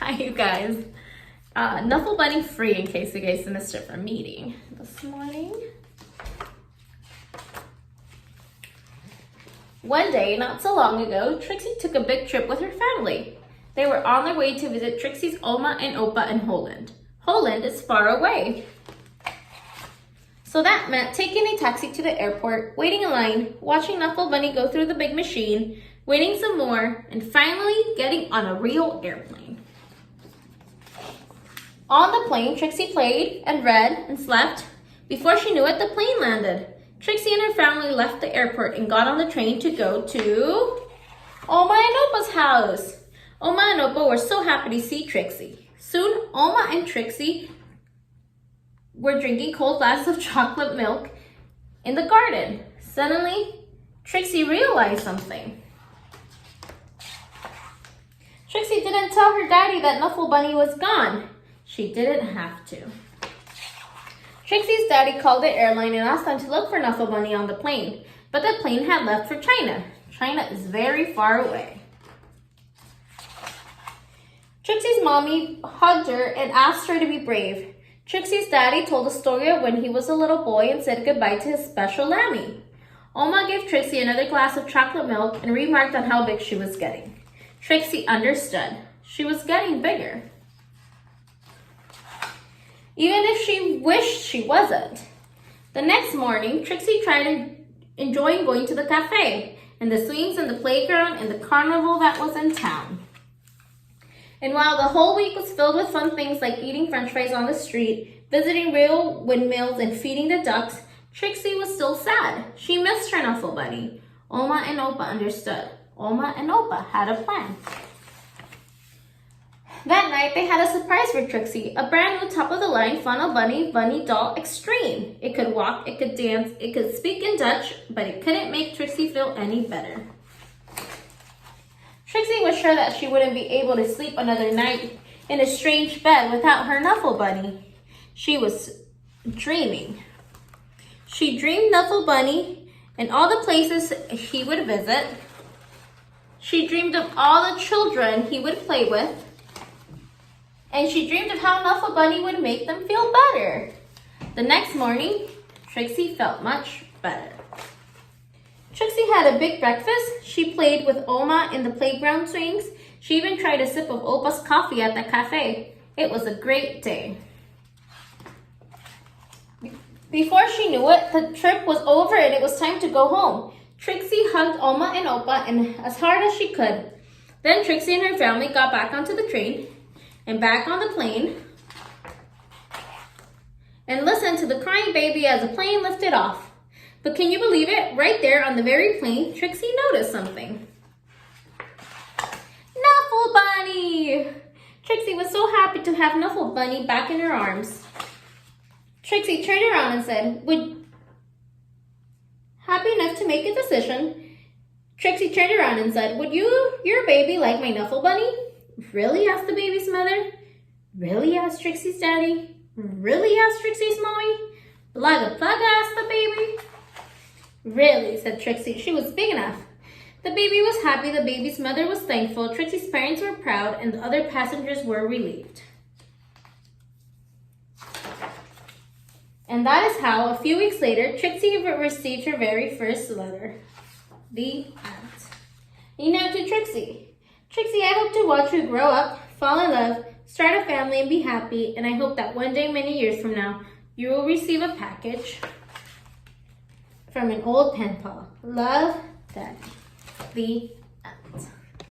Hi, you guys. Knuffle Bunny free in case you guys missed it from meeting this morning. One day, not so long ago, Trixie took a big trip with her family. They were on their way to visit Trixie's Oma and Opa in Holland. Holland is far away. So that meant taking a taxi to the airport, waiting in line, watching Knuffle Bunny go through the big machine, waiting some more, and finally getting on a real airplane. On the plane, Trixie played and read and slept. Before she knew it, the plane landed. Trixie and her family left the airport and got on the train to go to Oma and Opa's house. Oma and Opa were so happy to see Trixie. Soon, Oma and Trixie were drinking cold glasses of chocolate milk in the garden. Suddenly, Trixie realized something. Trixie didn't tell her daddy that Knuffle Bunny was gone. She didn't have to. Trixie's daddy called the airline and asked them to look for Knuffle Bunny on the plane, but the plane had left for China. China is very far away. Trixie's mommy hugged her and asked her to be brave. Trixie's daddy told a story of when he was a little boy and said goodbye to his special Lammy. Oma gave Trixie another glass of chocolate milk and remarked on how big she was getting. Trixie understood. She was getting bigger. Even if she wished she wasn't. The next morning, Trixie tried enjoying going to the cafe and the swings and the playground and the carnival that was in town. And while the whole week was filled with fun things like eating french fries on the street, visiting real windmills, and feeding the ducks, Trixie was still sad. She missed her Knuffle Bunny. Oma and Opa understood. Oma and Opa had a plan. That night, they had a surprise for Trixie, a brand new top-of-the-line Funnel Bunny doll extreme. It could walk, it could dance, it could speak in Dutch, but it couldn't make Trixie feel any better. Trixie was sure that she wouldn't be able to sleep another night in a strange bed without her Knuffle Bunny. She was dreaming. She dreamed Knuffle Bunny and all the places he would visit. She dreamed of all the children he would play with. And she dreamed of how Knuffle Bunny would make them feel better. The next morning, Trixie felt much better. Trixie had a big breakfast. She played with Oma in the playground swings. She even tried a sip of Opa's coffee at the cafe. It was a great day. Before she knew it, the trip was over and it was time to go home. Trixie hugged Oma and Opa as hard as she could. Then Trixie and her family got back onto the train and back on the plane and listened to the crying baby as the plane lifted off. But can you believe it? Right there on the very plane, Trixie noticed something. Knuffle Bunny! Trixie was so happy to have Knuffle Bunny back in her arms. Trixie turned around and said, happy enough to make a decision, Trixie turned around and said, would your baby like my Knuffle Bunny? Really? Asked the baby's mother. Really? Asked Trixie's daddy. Really? Asked Trixie's mommy. Plugga asked the baby. Really, said Trixie. She was big enough. The baby was happy, the baby's mother was thankful, Trixie's parents were proud, and the other passengers were relieved. And that is how, a few weeks later, Trixie received her very first letter. The end. You know, to Trixie. Trixie, I hope to watch you grow up, fall in love, start a family, and be happy, and I hope that one day, many years from now, you will receive a package from an old pen pal. Love, Daddy. The